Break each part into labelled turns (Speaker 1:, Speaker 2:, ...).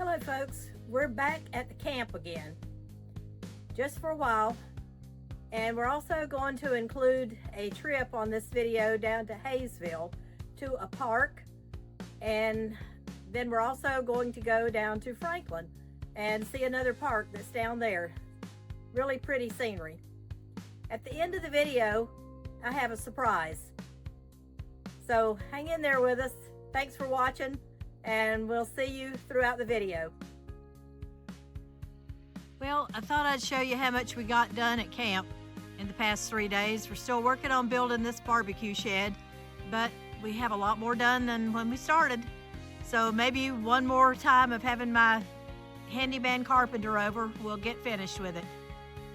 Speaker 1: Hello folks, we're back at the camp again, just for a while, and we're also going to include a trip on this video down to Hayesville to a park, and then we're also going to go down to Franklin and see another park that's down there. Really pretty scenery. At the end of the video, I have a surprise. So hang in there with us. Thanks for watching, and we'll see you throughout the video. Well, I thought I'd show you how much we got done at camp in the past 3 days. We're still working on building this barbecue shed, but we have a lot more done than when we started. So maybe one more time of having my handyman carpenter over, we'll get finished with it.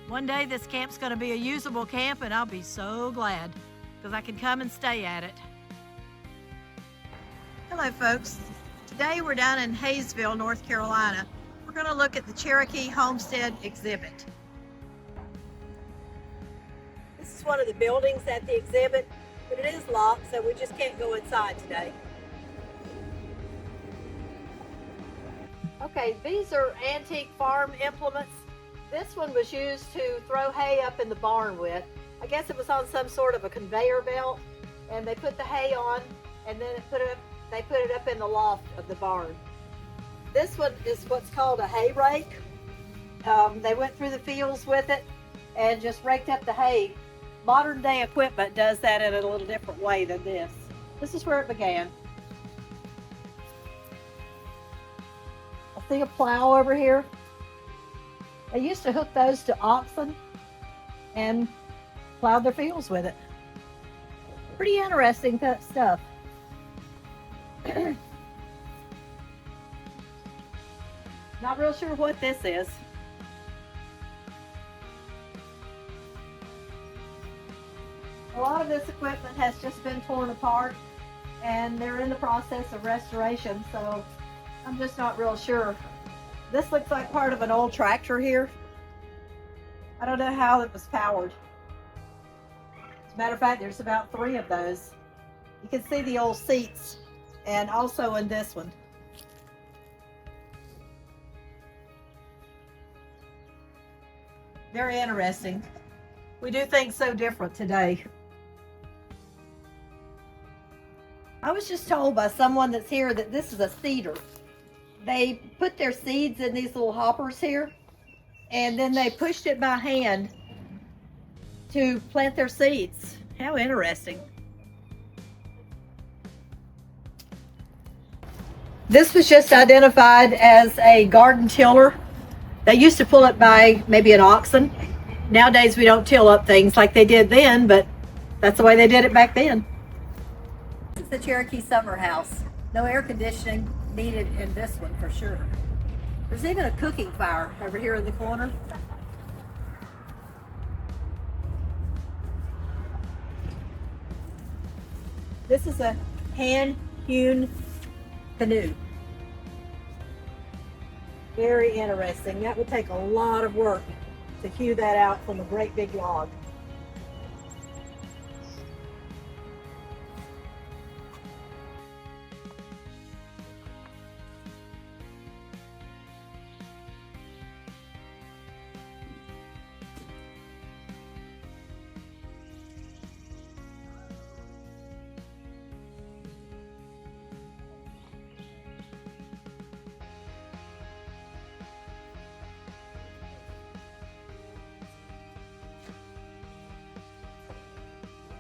Speaker 1: One day this camp's gonna be a usable camp, and I'll be so glad because I can come and stay at it. Hello folks. Today we're down in Hayesville, North Carolina. We're going to look at the Cherokee Homestead exhibit. This is one of the buildings at the exhibit, but it is locked, so we just can't go inside today. Okay, these are antique farm implements. This one was used to throw hay up in the barn with. I guess it was on some sort of a conveyor belt, and they put the hay on, and then they put it up in the loft of the barn. This one is what's called a hay rake. They went through the fields with it and just raked up the hay. Modern day equipment does that in a little different way than this. This is where it began. I see a plow over here. They used to hook those to oxen and plowed their fields with it. Pretty interesting stuff. Not real sure what this is. A lot of this equipment has just been torn apart, and they're in the process of restoration, so I'm just not real sure. This looks like part of an old tractor here. I don't know how it was powered. As a matter of fact, there's about 3 of those. You can see the old seats, and also in this one. Very interesting. We do things so different today. I was just told by someone that's here that this is a seeder. They put their seeds in these little hoppers here, and then they pushed it by hand to plant their seeds. How interesting. This was just identified as a garden tiller. They used to pull it by maybe an oxen. Nowadays we don't till up things like they did then, but that's the way they did it back then. This is the Cherokee summer house. No air conditioning needed in this one for sure. There's even a cooking fire over here in the corner. This is a hand-hewn canoe. Very interesting. That would take a lot of work to hew that out from a great big log.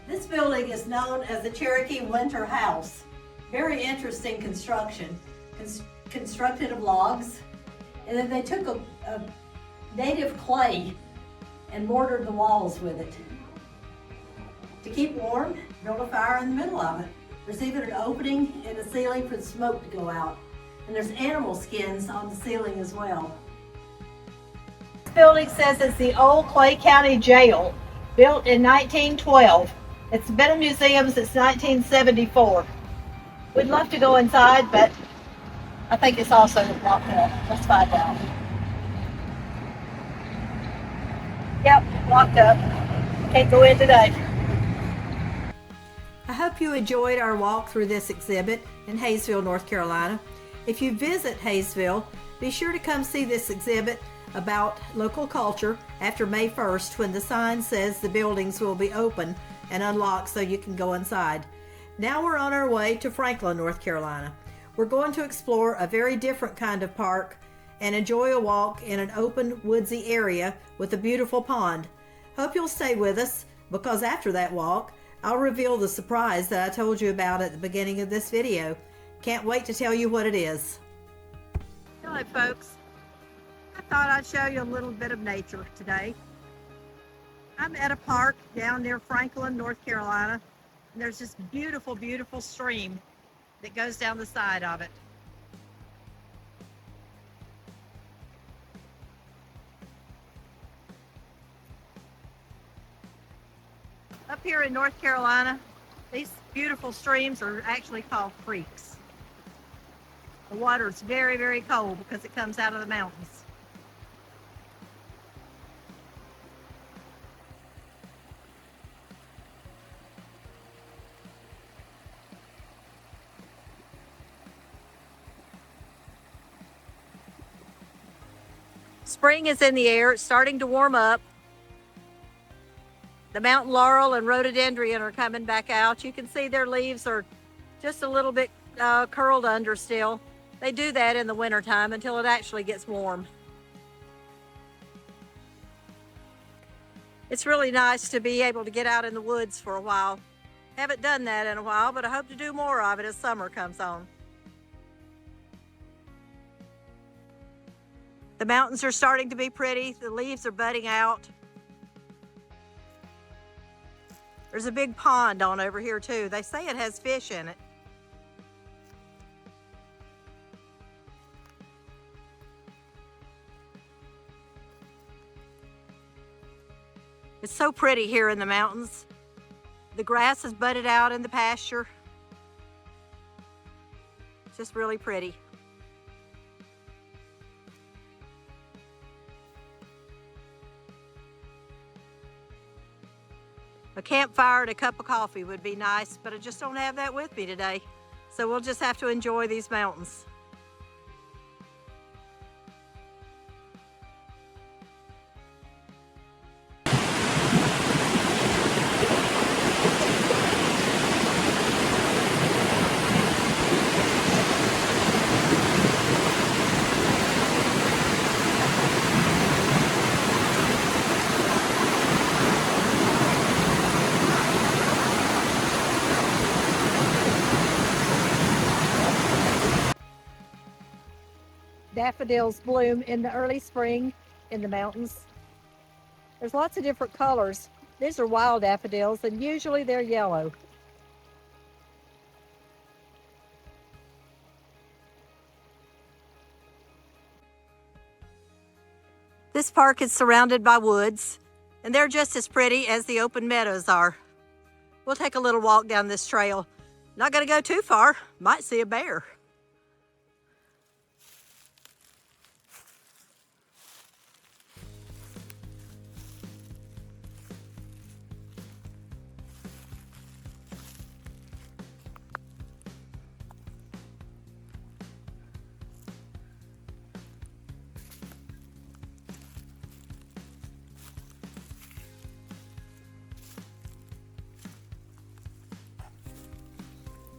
Speaker 1: This building is known as the Cherokee Winter House. Very interesting construction. Constructed of logs, and then they took a native clay and mortared the walls with it. To keep warm, build a fire in the middle of it. There's even an opening in the ceiling for the smoke to go out. And there's animal skins on the ceiling as well. This building says it's the old Clay County Jail, built in 1912. It's been a museum since 1974. We'd love to go inside, but I think it's also locked up. Let's find out. Yep, locked up. Can't go in today. I hope you enjoyed our walk through this exhibit in Hayesville, North Carolina. If you visit Hayesville, Be sure to come see this exhibit about local culture after May 1st, when the sign says the buildings will be open and unlocked so you can go inside. Now we're on our way to Franklin, North Carolina. We're going to explore a very different kind of park and enjoy a walk in an open, woodsy area with a beautiful pond. Hope you'll stay with us, because after that walk, I'll reveal the surprise that I told you about at the beginning of this video. Can't wait to tell you what it is. Hello folks. I thought I'd show you a little bit of nature today. I'm at a park down near Franklin, North Carolina, and there's this beautiful, beautiful stream that goes down the side of it. Up here in North Carolina, these beautiful streams are actually called creeks. The water is very, very cold because it comes out of the mountains. Spring is in the air. It's starting to warm up. The mountain laurel and rhododendron are coming back out. You can see their leaves are just a little bit curled under still. They do that in the wintertime until it actually gets warm. It's really nice to be able to get out in the woods for a while. Haven't done that in a while, but I hope to do more of it as summer comes on. The mountains are starting to be pretty. The leaves are budding out. There's a big pond on over here too. They say it has fish in it. It's so pretty here in the mountains. The grass is budded out in the pasture. It's just really pretty. A campfire and a cup of coffee would be nice, but I just don't have that with me today. So we'll just have to enjoy these mountains. Daffodils bloom in the early spring in the mountains. There's lots of different colors. These are wild daffodils, and usually they're yellow. This park is surrounded by woods, and they're just as pretty as the open meadows are. We'll take a little walk down this trail. Not gonna go too far, might see a bear.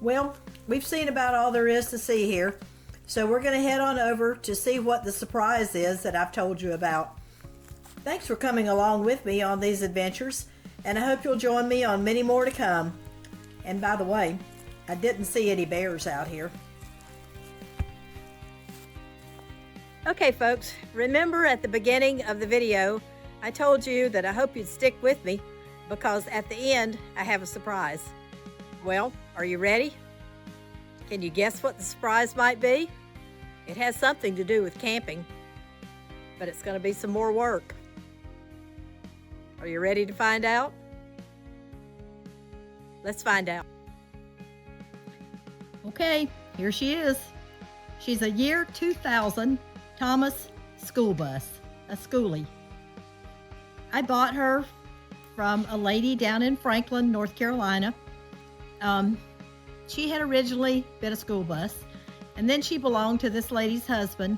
Speaker 1: Well, we've seen about all there is to see here, so we're going to head on over to see what the surprise is that I've told you about. Thanks for coming along with me on these adventures, and I hope you'll join me on many more to come. And by the way, I didn't see any bears out here. Okay folks, remember at the beginning of the video, I told you that I hope you'd stick with me, because at the end, I have a surprise. Well, are you ready? Can you guess what the surprise might be? It has something to do with camping, but it's going to be some more work. Are you ready to find out? Let's find out. Okay, here she is. She's a year 2000 Thomas school bus, a schoolie. I bought her from a lady down in Franklin, North Carolina. She had originally been a school bus, and then she belonged to this lady's husband,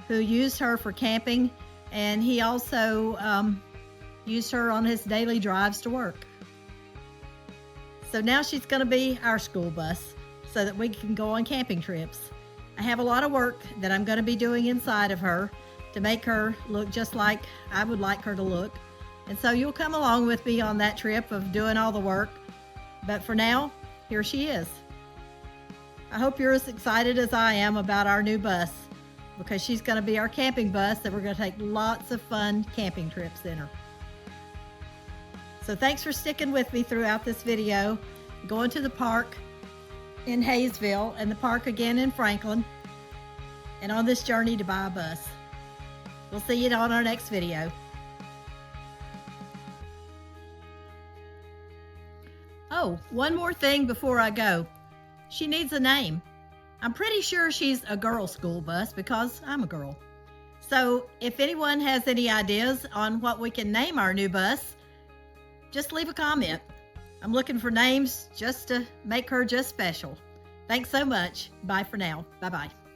Speaker 1: who used her for camping, and he also used her on his daily drives to work. So now she's going to be our school bus so that we can go on camping trips. I have a lot of work that I'm going to be doing inside of her to make her look just like I would like her to look. And so you'll come along with me on that trip of doing all the work. But for now, here she is. I hope you're as excited as I am about our new bus, because she's going to be our camping bus that we're going to take lots of fun camping trips in her. So thanks for sticking with me throughout this video, going to the park in Hayesville and the park again in Franklin, and on this journey to buy a bus. We'll see you on our next video. Oh, one more thing before I go. She needs a name. I'm pretty sure she's a girl school bus because I'm a girl. So if anyone has any ideas on what we can name our new bus, just leave a comment. I'm looking for names just to make her just special. Thanks so much. Bye for now. Bye-bye.